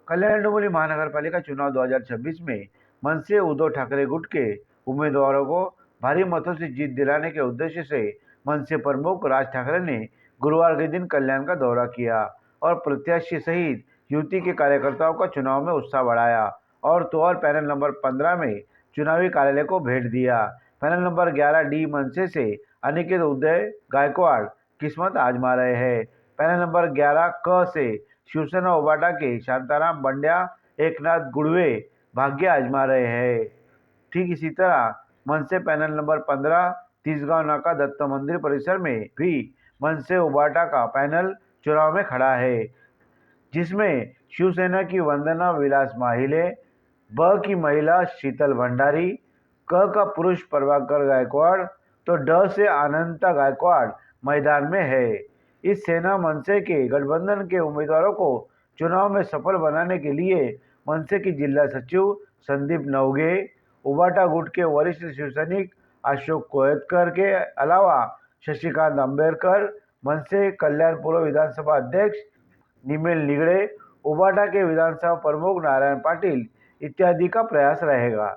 कल्याण डोंबिवली महानगरपालिका चुनाव 2026 में मन से उद्धव ठाकरे गुट के उम्मीदवारों को भारी मतों से जीत दिलाने के उद्देश्य से मनसे प्रमुख राज ठाकरे ने गुरुवार के दिन कल्याण का दौरा किया और प्रत्याशी सहित युति के कार्यकर्ताओं का चुनाव में उत्साह बढ़ाया और तो और पैनल नंबर 15 में चुनावी कार्यालय को भेंट दिया। पैनल नंबर 11 डी मनसे से अनिकेत उदय गायकवाड़ किस्मत आजमा रहे हैं। पैनल नंबर 11 क से शिवसेना उबाटा के शांताराम बंड्या एकनाथ गुड़वे भाग्य आजमा रहे हैं। ठीक इसी तरह मनसे पैनल नंबर 15 तीसगांव नाका दत्त मंदिर परिसर में भी मनसे उबाटा का पैनल चुनाव में खड़ा है, जिसमें शिवसेना की वंदना विलास माहिले, ब की महिला शीतल भंडारी, क का पुरुष प्रभाकर गायकवाड़ तो ड से अनंता गायकवाड़ मैदान में है। इस सेना मनसे के गठबंधन के उम्मीदवारों को चुनाव में सफल बनाने के लिए मनसे की जिला सचिव संदीप नवगे, उबाटा गुट के वरिष्ठ शिवसैनिक अशोक कोयतकर के अलावा शशिकांत अंबेडकर, मनसे कल्याण पूर्व विधानसभा अध्यक्ष निमेल निगड़े, उबाटा के विधानसभा प्रमुख नारायण पाटील इत्यादि का प्रयास रहेगा।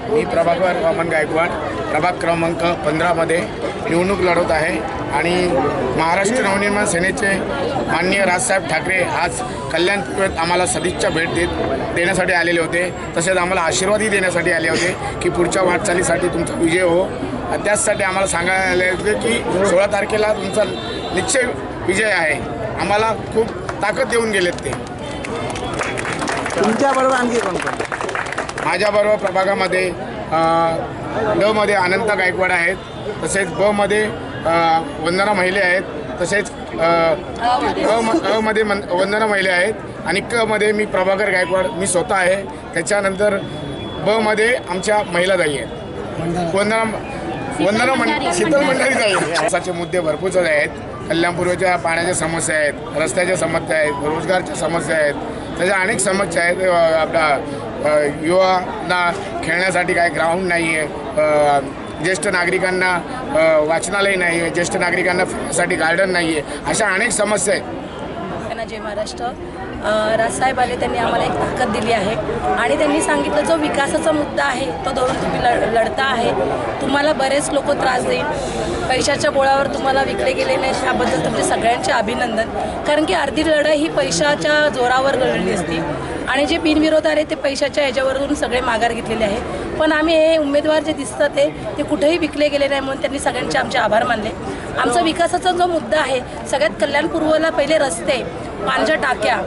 मी प्रभाकर वामन गायकवाड प्रभाग क्रमांक 15 मध्ये निवडणूक लढवत आहे आणि महाराष्ट्र नवनिर्माण सेनेचे माननीय राजसाहेब ठाकरे आज कल्याण पूर्वेत आम्हाला सदिच्छा भेट देण्यासाठी आलेले होते। तसेच आम्हाला आशीर्वादही देण्यासाठी आले होते की पुढच्या वाटचालीसाठी तुमचा विजय हो। त्याचसाठी आम्हाला सांगायला आले होते की 16 तारखेला तुमचा निश्चय विजय आहे। आम्हाला खूप ताकद देऊन गेलेत ते। तुमच्याबरोबर आणखी कोण कोण? माझ्याबरोबर प्रभागामध्ये ड मध्ये अनंता गायकवाड आहेत, तसेच ब मध्ये वंदना महिले आहेत, तसेच अ मध्ये वंदना महिले आहेत आणि क मध्ये मी प्रभाकर गायकवाड मी स्वतः आहे। त्याच्यानंतर ब मध्ये आमच्या महिलाताई आहेत, वंदना शीतल भंडारी ताई आहेत। पावसाचे मुद्दे भरपूर आहेत, कल्याण पूर्वेच्या पाण्याच्या समस्या आहेत, रस्त्याच्या समस्या आहेत, रोजगारच्या समस्या आहेत, त्याच्या अनेक समस्या आहेत। आपला युवांना खेळण्यासाठी काय ग्राउंड नाही आहे, ज्येष्ठ नागरिकांना वाचनालय नाही आहे, ज्येष्ठ नागरिकांना फिरण्यासाठी गार्डन नाही आहे, अशा अनेक समस्या आहेत। जय महाराष्ट्र। राजसाहेब आले, त्यांनी आम्हाला एक ताकद दिली आहे आणि त्यांनी सांगितलं जो विकासाचा मुद्दा आहे तो धरून तुम्ही लढता आहे, तुम्हाला बरेच लोक त्रास देईल, पैशाच्या बोळावर तुम्हाला विकले गेले नाही, त्याबद्दल तुमचे सगळ्यांचे अभिनंदन। कारण की अर्धी लढाई ही पैशाच्या जोरावर लढली असती आणि जे बिनविरोध आले ते पैशाच्या ह्याच्यावरून सगळे माघार घेतलेले आहे। पण आम्ही हे उमेदवार जे दिसतात ते कुठेही विकले गेले नाही म्हणून त्यांनी सगळ्यांचे आमचे आभार मानले। आमचा विकासाचा जो मुद्दा आहे, सगळ्यात कल्याण पूर्वला पहिले रस्ते, पाण्याच्या टाक्या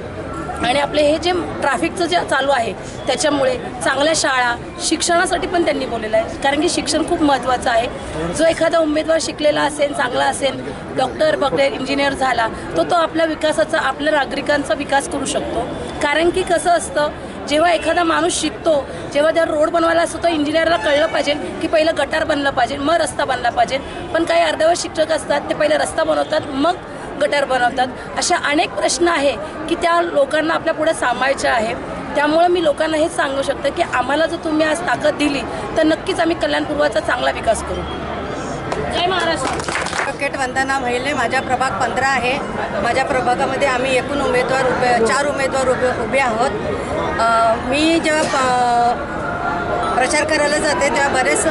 आणि आपले हे जे ट्रॅफिकचं जे चालू आहे त्याच्यामुळे चांगल्या शाळा, शिक्षणासाठी पण त्यांनी बोललेलं आहे। कारण की शिक्षण खूप महत्त्वाचं आहे। जो एखादा उमेदवार शिकलेला असेल, चांगला असेल, डॉक्टर बघले, इंजिनियर झाला तो आपल्या विकासाचा, आपल्या नागरिकांचा विकास करू शकतो। कारण की कसं असतं, जेव्हा एखादा माणूस शिकतो, जेव्हा त्या रोड बनवायला असतो तर इंजिनियरला कळलं पाहिजे की पहिलं गटार बनलं पाहिजे, मग रस्ता बनला पाहिजे। पण काही अर्धवट शिक्षक असतात, ते पहिले रस्ता बनवतात मग गटार बनवतात। अशा अनेक प्रश्न आहे की त्या लोकांना आपल्या पुढे सांभाळायचे आहे। त्यामुळे मी लोकांना हेच सांगू शकते की आम्हाला जर तुम्ही आज ताकद दिली तर नक्कीच आम्ही कल्याण पूर्वाचा चांगला विकास करू। जय महाराष्ट्र। ॲडव्होकेट वंदना महिले, माझा प्रभाग 15 आहे। माझ्या प्रभागामध्ये आम्ही एकूण उमेदवार 4 उमेदवार उभे आहोत। मी जेव्हा प्रचार करायला जाते तेव्हा बरेच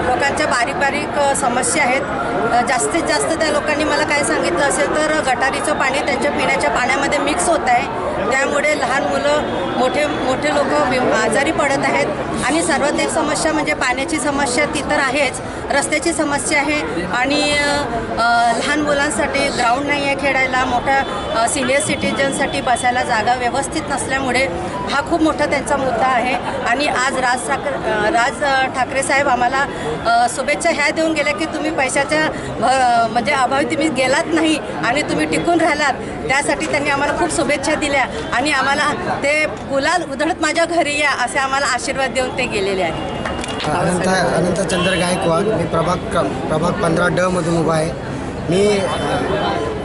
लोकांच्या बारीक समस्या आहेत। जास्तीत जास्त त्या लोकांनी मला काय सांगितलं असेल तर गटारीचं पाणी त्यांच्या पिण्याच्या पाण्यामध्ये मिक्स होत आहे, त्यामुळे लहान मुलं, मोठे लोक आजारी पडत आहेत आणि सर्वात एक समस्या म्हणजे पाण्याची समस्या ती तर आहेच, रस्त्याची समस्या आहे आणि लहान मुलांसाठी ग्राउंड नाही आहे खेळायला, मोठ्या सिनियर सिटीजनसाठी बसायला जागा व्यवस्थित नसल्यामुळे हा खूप मोठा त्यांचा मुद्दा आहे। आणि आज राज ठाकरे साहेब आम्हाला शुभेच्छा ह्या देऊन गेल्या की तुम्ही पैशाच्या म्हणजे अभावी तुम्ही गेलात नाही आणि तुम्ही टिकून राहिलात, त्यासाठी त्यांनी आम्हाला खूप शुभेच्छा दिल्या आणि आम्हाला ते गुलाल उधळत माझ्या घरी या असे आम्हाला आशीर्वाद देऊन ते गेलेले आहेत। अनंत चंद्र गायकवाड, मी प्रभाग 15 ड मधून उभा आहे। मी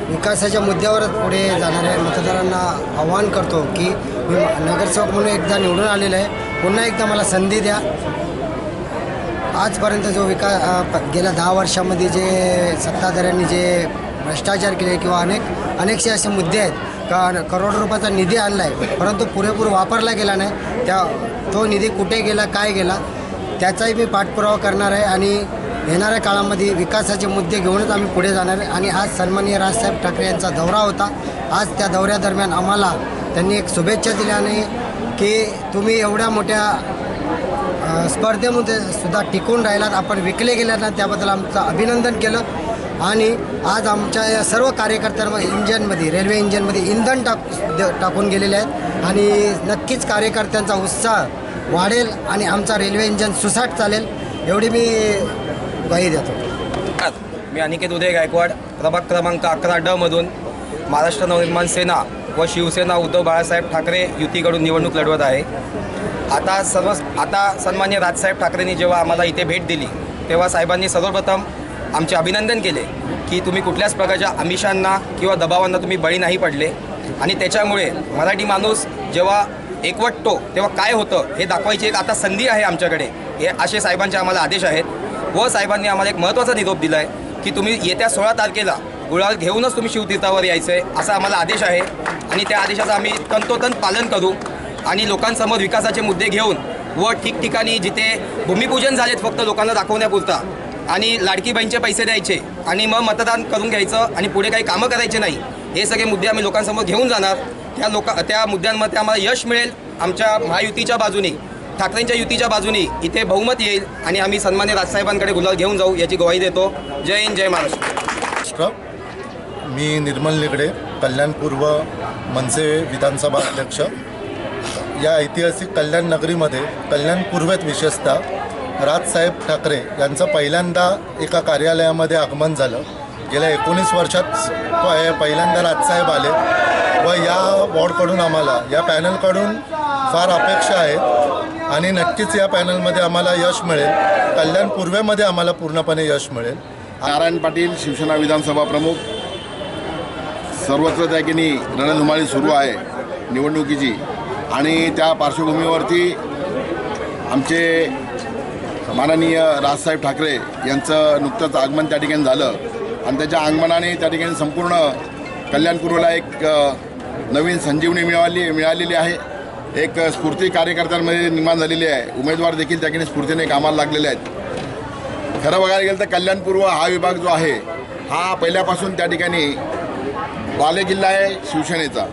विकासाच्या मुद्द्यावरच पुढे जाणाऱ्या मतदारांना आवाहन करतो की मी नगरसेवक म्हणून एकदा निवडून आलेलो आहे, पुन्हा एकदा मला संधी द्या। आजपर्यंत जो गेल्या 10 वर्षामध्ये जे सत्ताधाऱ्यांनी जे भ्रष्टाचार केले किंवा अनेकसे असे मुद्दे आहेत करोड रुपयाचा निधी आणला आहे, परंतु पुरेपूर वापरला गेला नाही. तो निधी कुठे गेला, काय गेला, त्याचाही मी पाठपुरावा करणार आहे आणि येणाऱ्या काळामध्ये विकासाचे मुद्दे घेऊनच आम्ही पुढे जाणार आहे. आणि आज सन्माननीय राजसाहेब ठाकरे यांचा दौरा होता. आज त्या दौऱ्यादरम्यान आम्हाला त्यांनी एक शुभेच्छा दिल्याने की तुम्ही एवढ्या मोठ्या स्पर्धेमध्ये सुद्धा टिकून राहिलात, आपण विकले गेलात ना, त्याबद्दल आमचं अभिनंदन केलं. आणि आज आमच्या या सर्व कार्यकर्त्यांमध्ये रेल्वे इंजिनमध्ये इंधन टाकून गेलेले आहेत आणि नक्कीच कार्यकर्त्यांचा उत्साह वाढेल आणि आमचा रेल्वे इंजिन सुसाट चालेल एवढी मी ग्वाही देतो. मी अनिकेत उदय गायकवाड, प्रभाग क्रमांक 11 मधून महाराष्ट्र नवनिर्माण सेना व शिवसेना उद्धव बाळासाहेब ठाकरे युतीकडून निवडणूक लढवत आहे. आता सन्मान्य राजसाहेब ठाकरेंनी जेव्हा आम्हाला इथे भेट दिली तेव्हा साहेबांनी सर्वप्रथम आमचे अभिनंदन केले की तुम्ही कुठल्याच प्रकारच्या आमिषांना किंवा दबावांना तुम्ही बळी नाही पडले आणि त्याच्यामुळे मराठी माणूस जेव्हा एकवटतो तेव्हा काय होतं हे दाखवायची एक आता संधी आहे आमच्याकडे. हे असे साहेबांचे आम्हाला आदेश आहेत व साहेबांनी आम्हाला एक महत्त्वाचा निरोप दिला आहे की तुम्ही येत्या 16 तारखेला गुलाल घेऊनच तुम्ही शिवतीर्थावर यायचं आहे असा आम्हाला आदेश आहे आणि त्या आदेशाचं आम्ही तंतोतंत पालन करू आणि लोकांसमोर विकासाचे मुद्दे घेऊन व ठिकठिकाणी जिथे भूमिपूजन झालेत फक्त लोकांना दाखवण्यापुरता आणि लाडकी बहीणचे पैसे द्यायचे आणि मग मतदान करून घ्यायचं आणि पुढे काही कामं करायचे नाही, हे सगळे मुद्दे आम्ही लोकांसमोर घेऊन जाणार. त्या मुद्द्यांमध्ये आम्हाला यश मिळेल. आमच्या महायुतीच्या बाजूने, ठाकरेंच्या युतीच्या बाजूने इथे बहुमत येईल आणि आम्ही सन्मान्य राजसाहेबांकडे गुलाल घेऊन जाऊ याची ग्वाही देतो. जय हिंद, जय महाराष्ट्र. मी निर्मल निगडे, कल्याण पूर्व मनसे विधानसभा अध्यक्ष. या ऐतिहासिक कल्याण नगरीमध्ये कल्याण पूर्वेत विशेषतः राजसाहेब ठाकरे यांचं पहिल्यांदा एका कार्यालयामध्ये आगमन झालं. गेल्या 19 वर्षात पहिल्यांदा राजसाहेब आले व या वॉर्डकडून आम्हाला, या पॅनलकडून फार अपेक्षा आहेत आणि नक्कीच या पॅनलमध्ये आम्हाला यश मिळेल. कल्याण पूर्वेमध्ये आम्हाला पूर्णपणे यश मिळेल. नारायण पाटील, शिवसेना विधानसभा प्रमुख. सर्वत्र त्या ठिकाणी रणधुमाळी सुरू आहे निवडणुकीची आणि त्या पार्श्वभूमीवरती आमचे माननीय राजसाहेब ठाकरे यांचं नुकतंच आगमन त्या ठिकाणी झालं आणि त्याच्या आगमनाने त्या ठिकाणी संपूर्ण कल्याणपूर्वला एक नवीन संजीवनी मिळालेली आहे. एक स्फूर्ती कार्यकर्त्यांमध्ये निर्माण झालेली आहे. उमेदवार देखील त्या ठिकाणी स्फूर्तीने कामाला लागलेले आहेत. खरं बघायला गेलं तर कल्याणपूर्व हा विभाग जो आहे हा पहिल्यापासून त्या ठिकाणी बालेकिल्ला आहे शिवसेनेचा.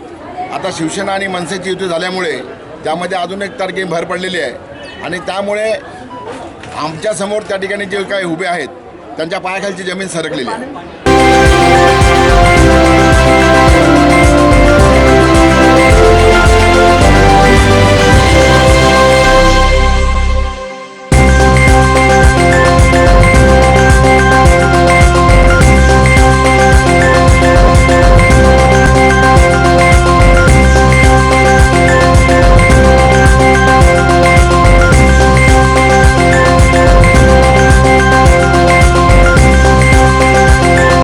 आता शिवसेना आणि मनसेची युती झाल्यामुळे त्यामध्ये अजून एक तारखे भर पडलेली आहे आणि त्यामुळे आमच्यासमोर त्या ठिकाणी जे काही उभे आहेत त्यांच्या पायाखालची जमीन सरकलेली आहे.